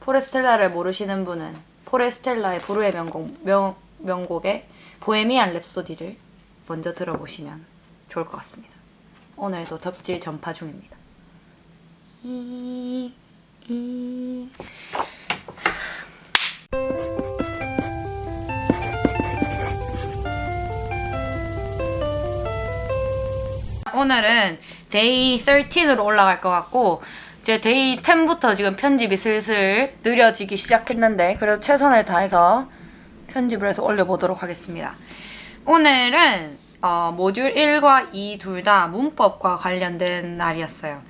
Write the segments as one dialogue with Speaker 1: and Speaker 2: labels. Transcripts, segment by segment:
Speaker 1: 포레스텔라를 모르시는 분은 포레스텔라의 불후의 명곡의 보헤미안 랩소디를 먼저 들어보시면 좋을 것 같습니다. 오늘도 덕질 전파 중입니다. 오늘은 데이 13으로 올라갈 것 같고 이제 데이 10부터 지금 편집이 슬슬 느려지기 시작했는데 그래도 최선을 다해서 편집을 해서 올려보도록 하겠습니다. 오늘은 모듈 1과 2 둘 다 문법과 관련된 날이었어요.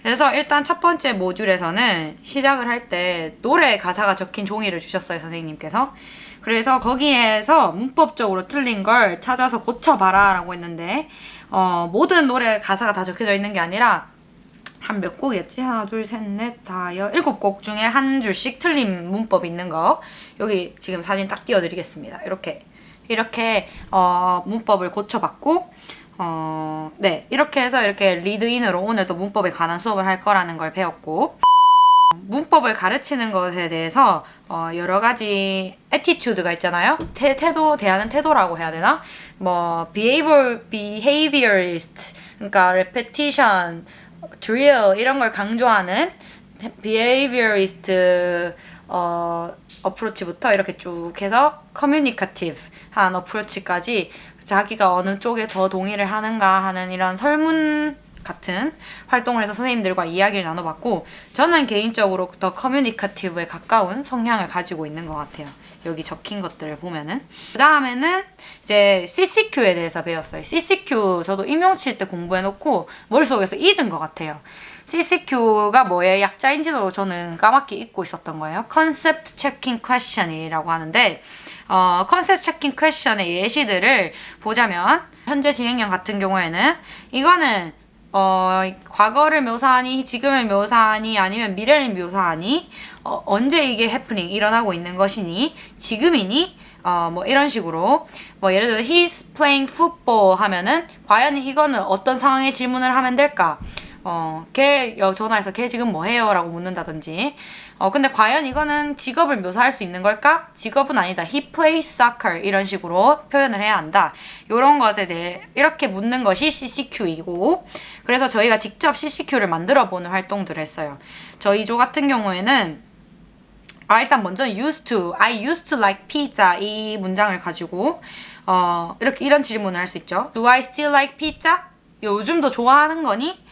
Speaker 1: 그래서 일단 첫 번째 모듈에서는 시작을 할 때 노래 가사가 적힌 종이를 주셨어요, 선생님께서. 그래서 거기에서 문법적으로 틀린 걸 찾아서 고쳐봐라 라고 했는데 모든 노래 가사가 다 적혀져 있는 게 아니라 한 몇 곡이었지? 하나, 둘, 셋, 넷, 다, 7곡 중에 한 줄씩 틀린 문법이 있는 거 여기 지금 사진 딱 띄워드리겠습니다. 이렇게 문법을 고쳐봤고 네, 이렇게 해서 이렇게 리드인으로 오늘도 문법에 관한 수업을 할 거라는 걸 배웠고 문법을 가르치는 것에 대해서 여러 가지 애티튜드가 있잖아요. 태도, 대하는 태도라고 해야 되나? 뭐 behaviorist, 그러니까 repetition, drill 이런 걸 강조하는 behaviorist 어프로치부터 이렇게 쭉 해서 communicative 한 어프로치까지 자기가 어느 쪽에 더 동의를 하는가 하는 이런 설문 같은 활동을 해서 선생님들과 이야기를 나눠봤고 저는 개인적으로 더 커뮤니케이티브에 가까운 성향을 가지고 있는 것 같아요. 여기 적힌 것들을 보면은. 그 다음에는 이제 CCQ에 대해서 배웠어요. CCQ 저도 임용칠 때 공부해놓고 머릿속에서 잊은 것 같아요. CCQ가 뭐의 약자인지도 저는 까맣게 잊고 있었던 거예요. Concept Checking Question이라고 하는데 컨셉 체킹 퀘션의 예시들을 보자면 현재 진행형 같은 경우에는 이거는 과거를 묘사하니 지금을 묘사하니 아니면 미래를 묘사하니 언제 이게 해프닝 일어나고 있는 것이니 지금이니 뭐 이런 식으로 뭐 예를 들어 he's playing football 하면은 과연 이거는 어떤 상황에 질문을 하면 될까? 걔 전화해서 걔 지금 뭐 해요? 라고 묻는다든지 근데 과연 이거는 직업을 묘사할 수 있는 걸까? 직업은 아니다. He plays soccer 이런 식으로 표현을 해야 한다. 이런 것에 대해 이렇게 묻는 것이 CCQ이고 그래서 저희가 직접 CCQ를 만들어 보는 활동들을 했어요. 저희 조 같은 경우에는 일단 먼저 I used to like pizza 이 문장을 가지고 이런 질문을 할 수 있죠. Do I still like pizza? 요즘도 좋아하는 거니?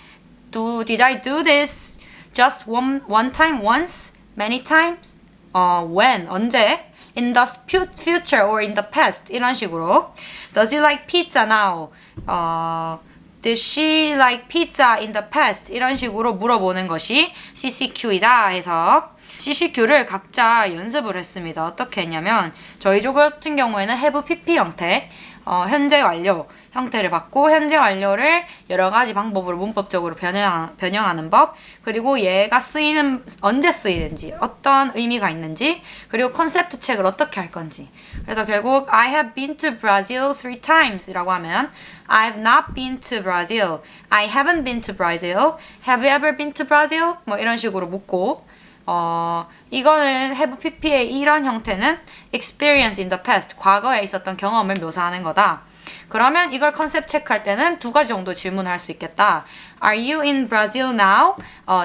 Speaker 1: Did I do this just one time, once, many times? When, 언제? In the future or in the past? 이런 식으로. Does he like pizza now? Did she like pizza in the past? 이런 식으로 물어보는 것이 CCQ이다 해서 CCQ를 각자 연습을 했습니다. 어떻게 했냐면 저희 조 같은 경우에는 have PP 형태, 현재 완료 형태를 받고 현재 완료를 여러 가지 방법으로 문법적으로 변형하는 법 그리고 얘가 언제 쓰이는지 어떤 의미가 있는지 그리고 컨셉트 책을 어떻게 할 건지 그래서 결국 I have been to Brazil 3 times 이라고 하면 I have not been to Brazil I haven't been to Brazil Have you ever been to Brazil? 뭐 이런 식으로 묻고 이거는 have pp의 이런 형태는 experience in the past 과거에 있었던 경험을 묘사하는 거다. 그러면 이걸 컨셉 체크할 때는 2가지 정도 질문을 할 수 있겠다. Are you in Brazil now?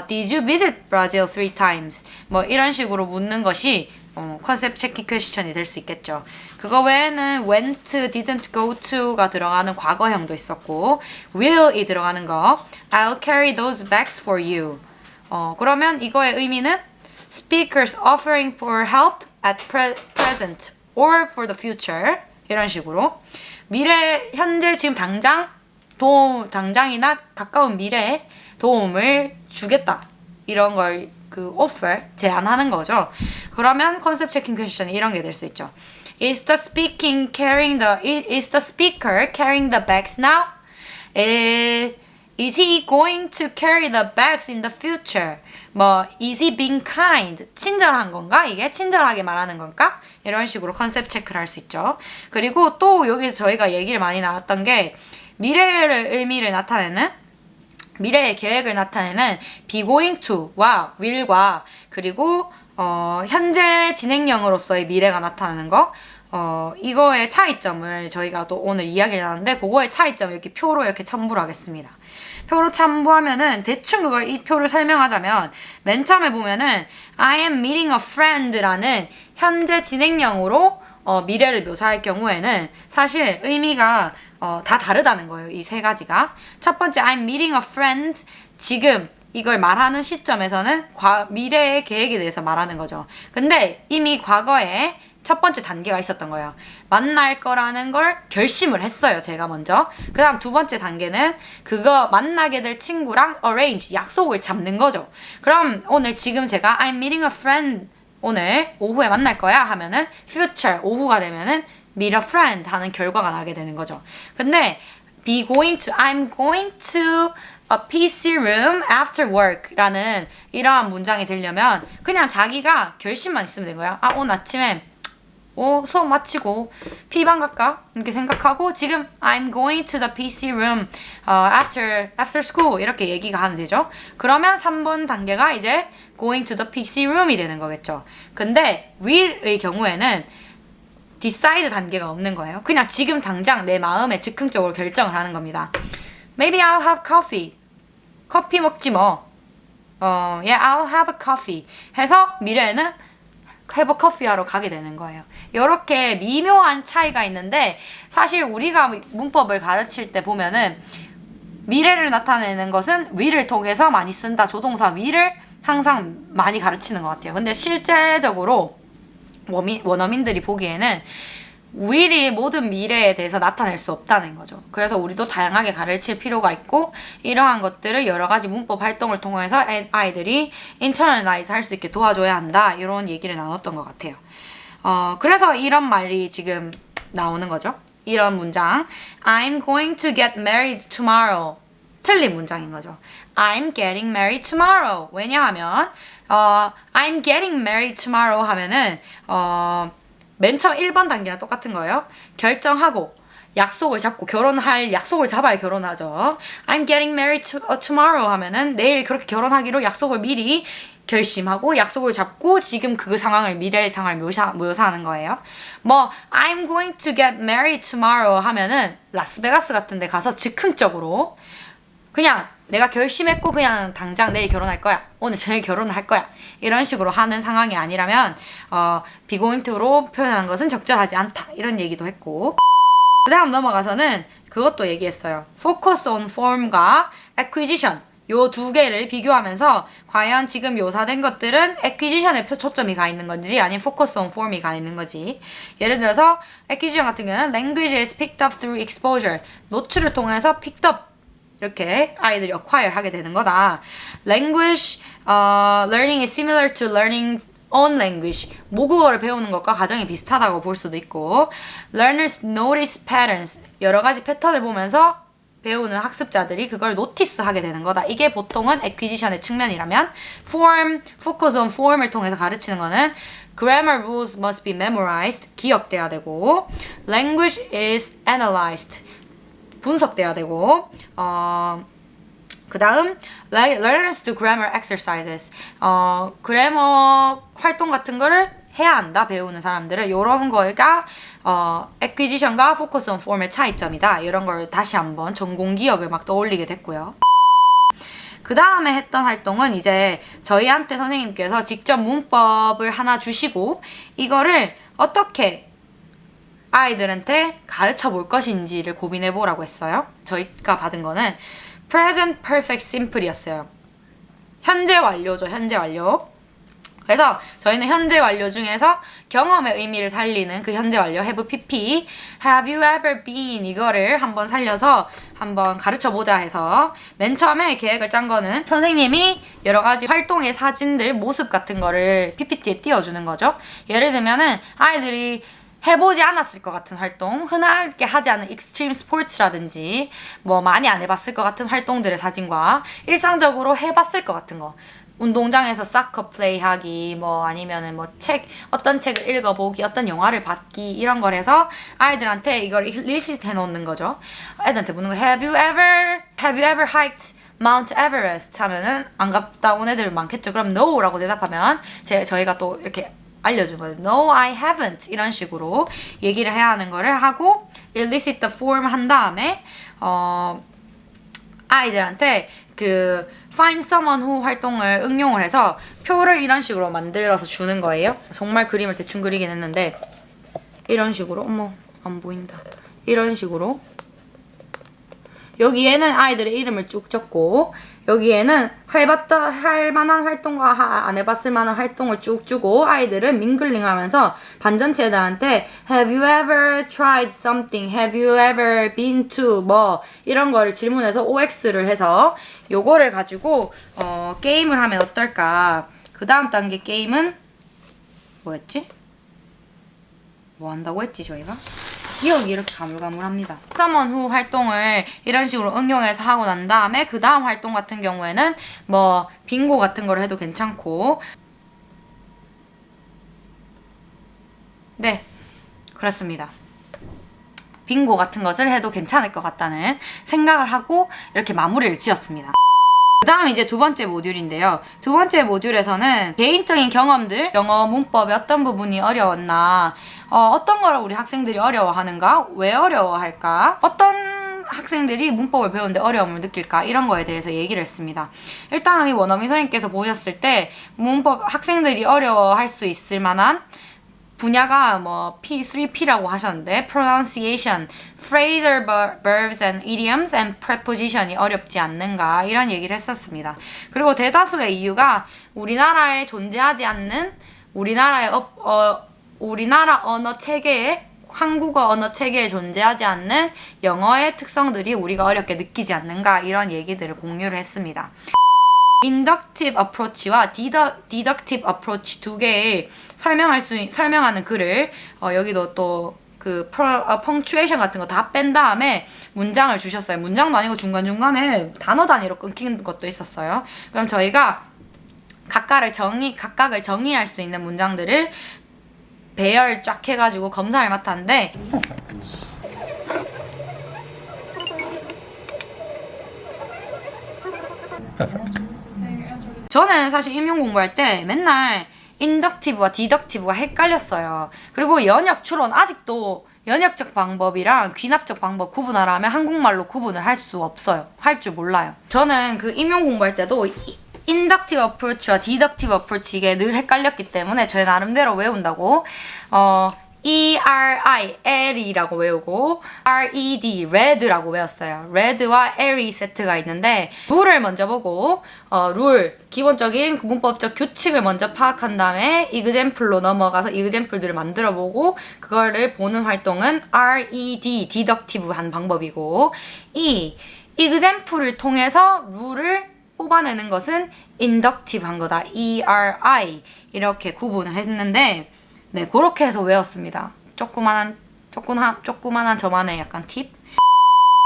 Speaker 1: Did you visit Brazil 3 times? 뭐 이런 식으로 묻는 것이 컨셉 체킹 퀘스천이 될 수 있겠죠. 그거 외에는 went, didn't go to가 들어가는 과거형도 있었고 will이 들어가는 거 I'll carry those bags for you. 그러면 이거의 의미는 speakers offering for help at present or for the future 이런 식으로 미래, 현재, 지금 당장이나 가까운 미래에 도움을 주겠다. 이런 걸 offer, 제안하는 거죠. 그러면 컨셉 체킹 퀘스천이 이런 게 될 수 있죠. Is the speaker carrying the bags now? Is he going to carry the bags in the future? 뭐 is he being kind? 친절한 건가? 이게 친절하게 말하는 건가? 이런 식으로 컨셉 체크를 할 수 있죠. 그리고 또 여기서 저희가 얘기를 많이 나왔던 게 미래의 의미를 나타내는 미래의 계획을 나타내는 be going to와 will과 그리고 현재 진행형으로서의 미래가 나타나는 거, 이거의 차이점을 저희가 또 오늘 이야기를 하는데, 그거의 차이점을 이렇게 표로 이렇게 첨부를 하겠습니다. 표로 첨부하면은 대충 이 표를 설명하자면, 맨 처음에 보면은 I am meeting a friend라는 현재 진행형으로 미래를 묘사할 경우에는 사실 의미가 다 다르다는 거예요. 이 세 가지가. 첫 번째 I'm meeting a friend, 지금 이걸 말하는 시점에서는 미래의 계획에 대해서 말하는 거죠. 근데 이미 과거에 첫 번째 단계가 있었던 거예요. 만날 거라는 걸 결심을 했어요, 제가 먼저. 그 다음 두 번째 단계는 그거 만나게 될 친구랑 arrange, 약속을 잡는 거죠. 그럼 오늘 지금 제가 I'm meeting a friend, 오늘 오후에 만날 거야 하면은 future, 오후가 되면은 meet a friend 하는 결과가 나게 되는 거죠. 근데 I'm going to a PC room after work 라는 이러한 문장이 되려면 그냥 자기가 결심만 있으면 된 거야. 오늘 아침에 수업 마치고 P방 갈까? 이렇게 생각하고 지금 I'm going to the PC room after school 이렇게 얘기가 하면 되죠. 그러면 3번 단계가 이제 going to the PC room이 되는 거겠죠. 근데 will의 경우에는 decide 단계가 없는 거예요. 그냥 지금 당장 내 마음에 즉흥적으로 결정을 하는 겁니다. Maybe I'll have coffee. 커피 먹지 뭐. Yeah, I'll have a coffee. 해서 미래에는 have a coffee 하러 가게 되는 거예요. 이렇게 미묘한 차이가 있는데 사실 우리가 문법을 가르칠 때 보면은 미래를 나타내는 것은 will을 통해서 많이 쓴다. 조동사 will을 항상 많이 가르치는 것 같아요. 근데 실제적으로 원어민들이 보기에는 will이 모든 미래에 대해서 나타낼 수 없다는 거죠. 그래서 우리도 다양하게 가르칠 필요가 있고 이러한 것들을 여러 가지 문법 활동을 통해서 아이들이 internalize 할 수 있게 도와줘야 한다. 이런 얘기를 나눴던 것 같아요. 그래서 이런 말이 지금 나오는 거죠. 이런 문장 I'm going to get married tomorrow. 틀린 문장인 거죠. I'm getting married tomorrow. 왜냐하면 I'm getting married tomorrow 하면은 맨 처음 1번 단계랑 똑같은 거예요. 결정하고 약속을 잡고 결혼할 약속을 잡아야 결혼하죠. I'm getting married tomorrow 하면은 내일 그렇게 결혼하기로 약속을 미리 결심하고 약속을 잡고 지금 그 상황을 미래의 상황을 묘사하는 거예요. 뭐 I'm going to get married tomorrow 하면은 라스베가스 같은 데 가서 즉흥적으로 그냥 내가 결심했고 그냥 당장 내일 결혼할 거야. 오늘 저녁에 결혼을 할 거야. 이런 식으로 하는 상황이 아니라면 be going to로 표현하는 것은 적절하지 않다. 이런 얘기도 했고 그 다음 넘어가서는 그것도 얘기했어요. focus on form과 acquisition 요 두 개를 비교하면서 과연 지금 묘사된 것들은 acquisition에 초점이 가 있는 건지 아니면 focus on form이 가 있는 건지. 예를 들어서 acquisition 같은 경우는 language is picked up through exposure. 노출을 통해서 picked up 이렇게 아이들이 acquire 하게 되는 거다. Language learning is similar to learning own language. 모국어를 배우는 것과 과정이 비슷하다고 볼 수도 있고 Learners notice patterns. 여러 가지 패턴을 보면서 배우는 학습자들이 그걸 노티스 하게 되는 거다. 이게 보통은 acquisition의 측면이라면 focus on form을 통해서 가르치는 거는 grammar rules must be memorized. 기억돼야 되고 language is analyzed. 분석돼야 되고 그 다음 learns to grammar exercises 그래머 활동 같은 거를 해야 한다. 배우는 사람들은 이런 거가 acquisition과 focus on form의 차이점이다. 이런 걸 다시 한번 전공 기억을 막 떠올리게 됐고요. 그 다음에 했던 활동은 이제 저희한테 선생님께서 직접 문법을 하나 주시고 이거를 어떻게 아이들한테 가르쳐 볼 것인지를 고민해 보라고 했어요. 저희가 받은 거는 present perfect simple이었어요. 현재 완료죠. 현재 완료. 그래서 저희는 현재 완료 중에서 경험의 의미를 살리는 그 현재 완료 have pp, have you ever been 이거를 한번 살려서 한번 가르쳐 보자 해서 맨 처음에 계획을 짠 거는 선생님이 여러 가지 활동의 사진들 모습 같은 거를 ppt에 띄워주는 거죠. 예를 들면은 아이들이 해보지 않았을 것 같은 활동, 흔하게 하지 않은 익스트림 스포츠라든지 뭐 많이 안 해봤을 것 같은 활동들의 사진과 일상적으로 해봤을 것 같은 거, 운동장에서 사커 플레이 하기, 뭐 아니면은 뭐 어떤 책을 읽어보기, 어떤 영화를 봤기 이런 걸 해서 아이들한테 이걸 리스트 해놓는 거죠. 애들한테 묻는 거 Have you ever hiked Mount Everest 하면은 안 갔다 온 애들 많겠죠. 그럼 no라고 대답하면 저희가 또 이렇게 알려주거든요. No, I haven't 이런 식으로 얘기를 해야 하는 거를 하고 elicit the form 한 다음에 아이들한테 그 find someone who 활동을 응용을 해서 표를 이런 식으로 만들어서 주는 거예요. 정말 그림을 대충 그리긴 했는데 이런 식으로 어머 안 보인다. 이런 식으로 여기에는 아이들의 이름을 쭉 적고 여기에는 할 만한 활동과 안 해봤을 만한 활동을 쭉 주고 아이들은 밍글링 하면서 반전체 애들한테 Have you ever tried something? Have you ever been to? 뭐 이런 거를 질문해서 OX를 해서 요거를 가지고 게임을 하면 어떨까? 그 다음 단계 게임은 뭐였지? 뭐 한다고 했지 저희가? 기억이 이렇게 가물가물합니다. someone who 활동을 이런 식으로 응용해서 하고 난 다음에 그 다음 활동 같은 경우에는 뭐 빙고 같은 걸 해도 괜찮고 네 그렇습니다. 빙고 같은 것을 해도 괜찮을 것 같다는 생각을 하고 이렇게 마무리를 지었습니다. 그 다음 이제 두 번째 모듈인데요. 두 번째 모듈에서는 개인적인 경험들, 영어 문법의 어떤 부분이 어려웠나, 어떤 걸 우리 학생들이 어려워하는가, 왜 어려워할까, 어떤 학생들이 문법을 배우는데 어려움을 느낄까 이런 거에 대해서 얘기를 했습니다. 일단 이 원어민 선생님께서 보셨을 때 문법 학생들이 어려워할 수 있을 만한 분야가 뭐 3P라고 하셨는데 pronunciation, phrasal verbs and idioms and preposition이 어렵지 않는가 이런 얘기를 했었습니다. 그리고 대다수의 이유가 우리나라에 존재하지 않는 우리나라 언어 체계에 한국어 언어 체계에 존재하지 않는 영어의 특성들이 우리가 어렵게 느끼지 않는가 이런 얘기들을 공유를 했습니다. inductive approach와 deductive approach 두 개의 설명하는 글을 여기도 또 그 punctuation 같은 거 다 뺀 다음에 문장을 주셨어요. 문장도 아니고 중간중간에 단어 단위로 끊긴 것도 있었어요. 그럼 저희가 각각을 정의할 수 있는 문장들을 배열 쫙 해가지고 검사를 맡았는데 저는 사실 임용 공부할 때 맨날 인덕티브와 디덕티브가 헷갈렸어요. 그리고 연역 추론 아직도 연역적 방법이랑 귀납적 방법 구분하라면 한국말로 구분을 할 수 없어요. 할 줄 몰라요. 저는 그 임용 공부할 때도 인덕티브 어프로치와 디덕티브 어프로치 이게 늘 헷갈렸기 때문에 제 나름대로 외운다고 E-R-I, L이라고 외우고 R-E-D, red라고 외웠어요. red와 L이 세트가 있는데 룰을 먼저 보고 룰, 기본적인 문법적 규칙을 먼저 파악한 다음에 example로 넘어가서 example들을 만들어보고 그거를 보는 활동은 R-E-D, deductive 한 방법이고 example를 통해서 룰을 뽑아내는 것은 inductive 한 거다. E-R-I 이렇게 구분을 했는데 네, 그렇게 해서 외웠습니다. 조그만한 저만의 약간 팁?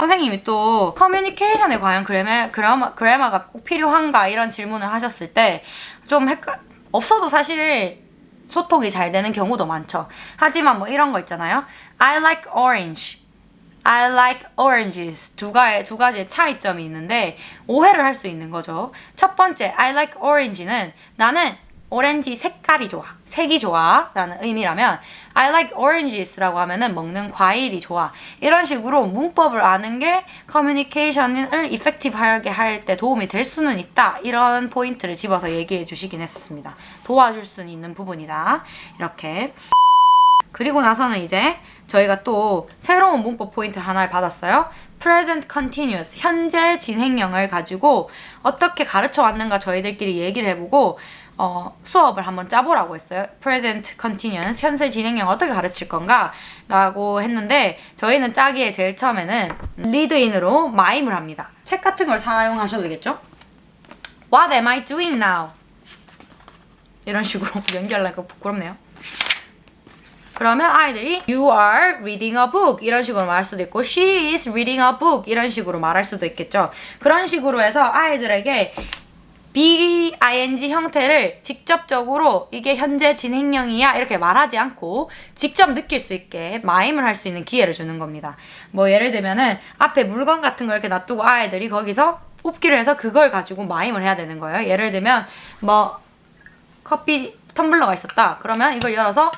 Speaker 1: 선생님이 또 커뮤니케이션에 과연 그래머가 꼭 필요한가 이런 질문을 하셨을 때 좀 없어도 사실 소통이 잘 되는 경우도 많죠. 하지만 뭐 이런 거 있잖아요. I like orange. I like oranges. 두 가지의 차이점이 있는데 오해를 할 수 있는 거죠. 첫 번째, I like orange는 나는 오렌지 색깔이 좋아, 색이 좋아 라는 의미라면 I like oranges 라고 하면은 먹는 과일이 좋아. 이런 식으로 문법을 아는 게 커뮤니케이션을 이펙티브하게 할 때 도움이 될 수는 있다. 이런 포인트를 집어서 얘기해 주시긴 했었습니다. 도와줄 수는 있는 부분이다. 이렇게. 그리고 나서는 이제 저희가 또 새로운 문법 포인트를 하나를 받았어요. present continuous, 현재 진행형을 가지고 어떻게 가르쳐 왔는가 저희들끼리 얘기를 해보고 수업을 한번 짜보라고 했어요. present continuous, 현재 진행형 어떻게 가르칠 건가? 라고 했는데 저희는 짜기에 제일 처음에는 lead in으로 마임을 합니다. 책 같은 걸 사용하셔도 되겠죠? What am I doing now? 이런 식으로 연기하려니까 부끄럽네요. 그러면 아이들이 You are reading a book 이런 식으로 말할 수도 있고 She is reading a book 이런 식으로 말할 수도 있겠죠. 그런 식으로 해서 아이들에게 BING 형태를 직접적으로 이게 현재 진행형이야 이렇게 말하지 않고 직접 느낄 수 있게 마임을 할 수 있는 기회를 주는 겁니다. 뭐 예를 들면은 앞에 물건 같은 걸 이렇게 놔두고 아이들이 거기서 뽑기를 해서 그걸 가지고 마임을 해야 되는 거예요. 예를 들면 뭐 커피 텀블러가 있었다. 그러면 이걸 열어서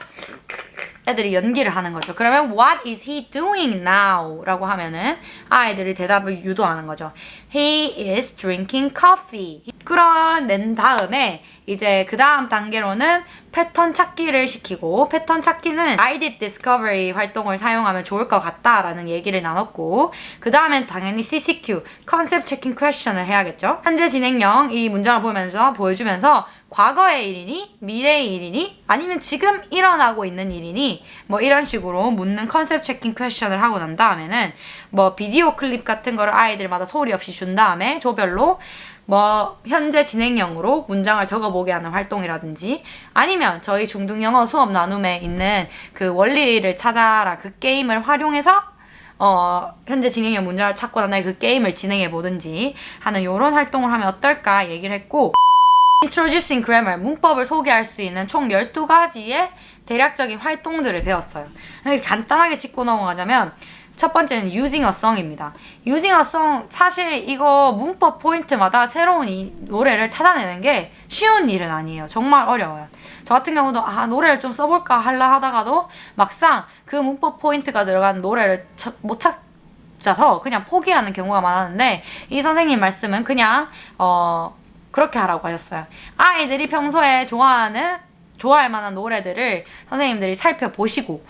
Speaker 1: 애들이 연기를 하는 거죠. 그러면 What is he doing now? 라고 하면은 아이들이 대답을 유도하는 거죠. He is drinking coffee. 끌어낸 다음에 이제 그 다음 단계로는 패턴 찾기를 시키고, 패턴 찾기는 Guided Discovery 활동을 사용하면 좋을 것 같다라는 얘기를 나눴고, 그 다음엔 당연히 CCQ, Concept Checking Question을 해야겠죠. 현재 진행형 이 문장을 보여주면서 과거의 일이니? 미래의 일이니? 아니면 지금 일어나고 있는 일이니? 뭐 이런 식으로 묻는 컨셉 체킹 퀘션을 하고 난 다음에는 뭐 비디오 클립 같은 거를 아이들마다 소리 없이 준 다음에 조별로 뭐 현재 진행형으로 문장을 적어보게 하는 활동이라든지, 아니면 저희 중등영어 수업 나눔에 있는 그 원리를 찾아라 그 게임을 활용해서 현재 진행형 문장을 찾고 난 다음에 그 게임을 진행해 보든지 하는 이런 활동을 하면 어떨까 얘기를 했고, Introducing Grammar, 문법을 소개할 수 있는 총 12가지의 대략적인 활동들을 배웠어요. 간단하게 짚고 넘어가자면 첫 번째는 Using a Song입니다. Using a Song, 사실 이거 문법 포인트마다 새로운 이 노래를 찾아내는 게 쉬운 일은 아니에요. 정말 어려워요. 저 같은 경우도 노래를 좀 써볼까 하려 하다가도 막상 그 문법 포인트가 들어간 노래를 못 찾아서 그냥 포기하는 경우가 많았는데, 이 선생님 말씀은 그냥 그렇게 하라고 하셨어요. 아이들이 평소에 좋아할 만한 노래들을 선생님들이 살펴보시고,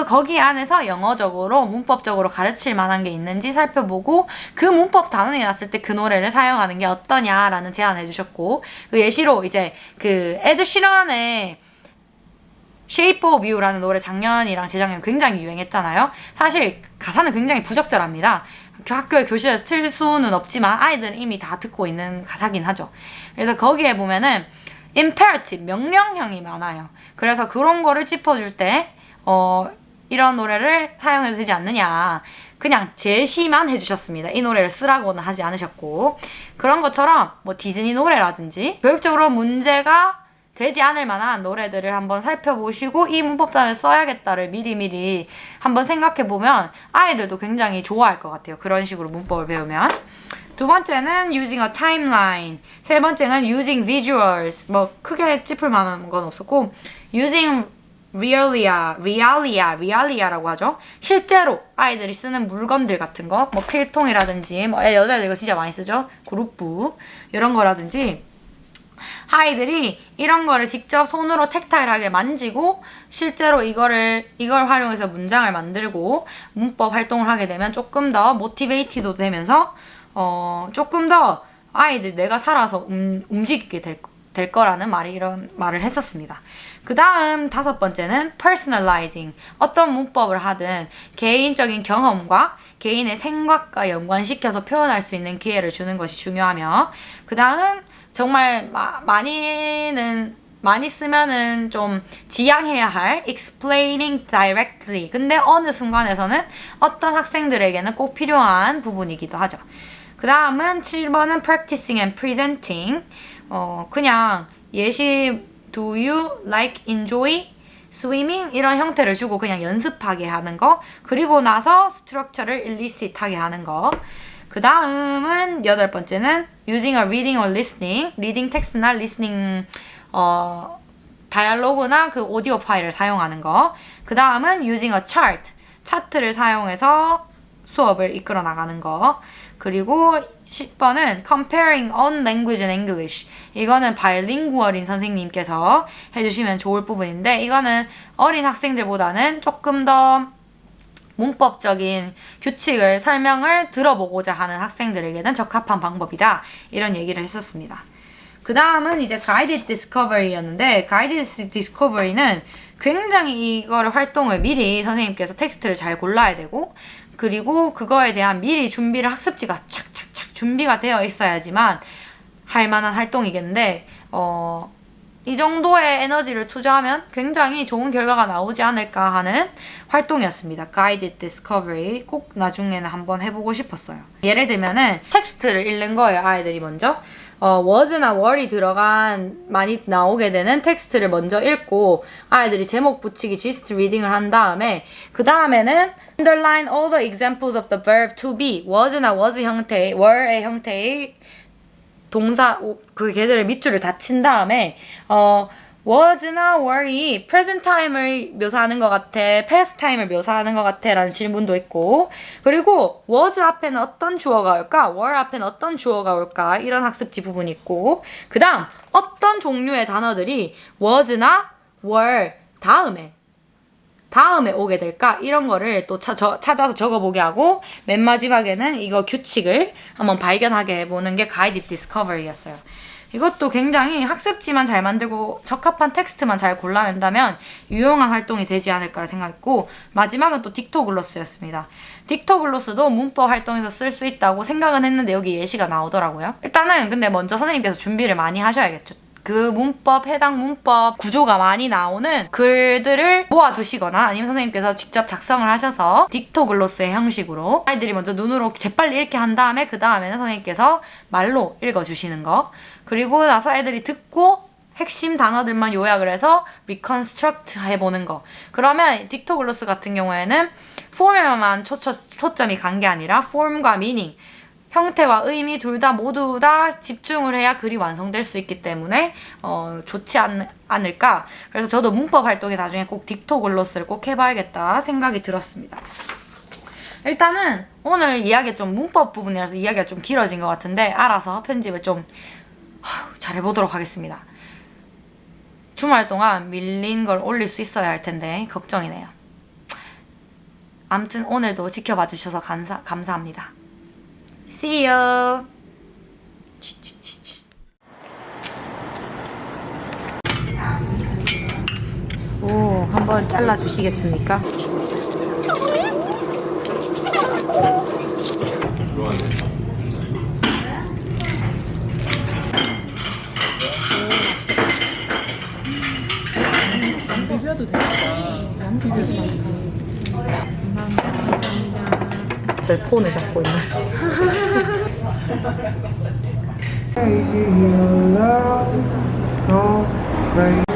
Speaker 1: 거기 안에서 영어적으로 문법적으로 가르칠 만한 게 있는지 살펴보고, 그 문법 단원이 났을 때 그 노래를 사용하는 게 어떠냐라는 제안을 해주셨고, 그 예시로 이제 그 에드 시런의 Shape of You라는 노래 작년이랑 재작년 굉장히 유행했잖아요. 사실 가사는 굉장히 부적절합니다. 학교의 교실에서 틀 수는 없지만 아이들은 이미 다 듣고 있는 가사긴 하죠. 그래서 거기에 보면은 imperative, 명령형이 많아요. 그래서 그런 거를 짚어줄 때 이런 노래를 사용해도 되지 않느냐, 그냥 제시만 해주셨습니다. 이 노래를 쓰라고는 하지 않으셨고, 그런 것처럼 뭐 디즈니 노래라든지 교육적으로 문제가 되지 않을 만한 노래들을 한번 살펴보시고 이 문법단을 써야겠다를 미리미리 한번 생각해보면 아이들도 굉장히 좋아할 것 같아요. 그런 식으로 문법을 배우면. 두 번째는 using a timeline. 세 번째는 using visuals. 뭐 크게 짚을 만한 건 없었고, using realia라고 하죠. 실제로 아이들이 쓰는 물건들 같은 거, 뭐 필통이라든지, 뭐 여자들 이거 진짜 많이 쓰죠. 그룹부 이런 거라든지, 아이들이 이런 거를 직접 손으로 택타일하게 만지고 실제로 이걸 활용해서 문장을 만들고 문법 활동을 하게 되면 조금 더 모티베이티도 되면서 조금 더 아이들 내가 살아서 움직이게 될 거라는 이런 말을 했었습니다. 그 다음 다섯 번째는 personalizing. 어떤 문법을 하든 개인적인 경험과 개인의 생각과 연관시켜서 표현할 수 있는 기회를 주는 것이 중요하며, 그 다음 정말 많이 쓰면은 좀 지양해야 할 explaining directly. 근데 어느 순간에서는 어떤 학생들에게는 꼭 필요한 부분이기도 하죠. 그 다음은 7번은 practicing and presenting. 그냥 예시 do you like enjoy swimming 이런 형태를 주고 그냥 연습하게 하는 거. 그리고 나서 스트럭처를 illicit하게 하는 거. 그 다음은 여덟 번째는 using a reading or listening. 리딩 텍스트나 listening 다이얼로그나 그 오디오 파일을 사용하는 거. 그 다음은 using a chart. 차트를 사용해서 수업을 이끌어 나가는 거. 그리고 10번은 comparing one language and English. 이거는 바이링구얼인 선생님께서 해주시면 좋을 부분인데, 이거는 어린 학생들보다는 조금 더 문법적인 규칙을 설명을 들어보고자 하는 학생들에게는 적합한 방법이다. 이런 얘기를 했었습니다. 그 다음은 이제 Guided Discovery였는데, Guided Discovery는 굉장히 이거를 활동을 미리 선생님께서 텍스트를 잘 골라야 되고, 그리고 그거에 대한 미리 준비를 학습지가 착착착 준비가 되어 있어야지만 할 만한 활동이겠는데, 이 정도의 에너지를 투자하면 굉장히 좋은 결과가 나오지 않을까 하는 활동이었습니다. Guided Discovery 꼭 나중에는 한번 해보고 싶었어요. 예를 들면은 텍스트를 읽는 거예요. 아이들이 먼저 was나 were이 들어간 많이 나오게 되는 텍스트를 먼저 읽고 아이들이 제목 붙이기 gist reading을 한 다음에 그 다음에는 underline all the examples of the verb to be was나 was 형태의 were의 형태의 동사 그 걔들의 밑줄을 다 친 다음에 was나 were이 present time을 묘사하는 것 같아, past time을 묘사하는 것 같아 라는 질문도 있고 그리고 was 앞에는 어떤 주어가 올까, were 앞에는 어떤 주어가 올까 이런 학습지 부분이 있고 그 다음 어떤 종류의 단어들이 was나 were 다음에 오게 될까 이런 거를 또 찾아서 적어보게 하고 맨 마지막에는 이거 규칙을 한번 발견하게 해보는 게 가이드 디스커버리였어요. 이것도 굉장히 학습지만 잘 만들고 적합한 텍스트만 잘 골라낸다면 유용한 활동이 되지 않을까 생각했고 마지막은 또 딕토글로스였습니다. 딕토글로스도 문법 활동에서 쓸 수 있다고 생각은 했는데 여기 예시가 나오더라고요. 일단은 근데 먼저 선생님께서 준비를 많이 하셔야겠죠. 그 해당 문법 구조가 많이 나오는 글들을 모아두시거나 아니면 선생님께서 직접 작성을 하셔서 딕토글로스의 형식으로 아이들이 먼저 눈으로 재빨리 읽게 한 다음에 그 다음에는 선생님께서 말로 읽어주시는 거 그리고 나서 애들이 듣고 핵심 단어들만 요약을 해서 reconstruct 해보는 거 그러면 딕토글로스 같은 경우에는 폼에만 초점이 간 게 아니라 폼과 미닝 형태와 의미 둘 다 모두 다 집중을 해야 글이 완성될 수 있기 때문에 좋지 않을까. 그래서 저도 문법 활동에 나중에 꼭 딕토글로스를 꼭 해봐야겠다 생각이 들었습니다. 일단은 오늘 이야기 좀 문법 부분이라서 이야기가 좀 길어진 것 같은데 알아서 편집을 좀 잘해보도록 하겠습니다. 주말 동안 밀린 걸 올릴 수 있어야 할 텐데 걱정이네요. 아무튼 오늘도 지켜봐 주셔서 감사합니다. See you. 오, 한번 잘라 주시겠습니까?
Speaker 2: 안 비벼도 되겠다. 안 비벼도 되겠다. 감사합니다.
Speaker 1: 내 폰을 잡고 있네.
Speaker 3: Crazy, your love, go crazy.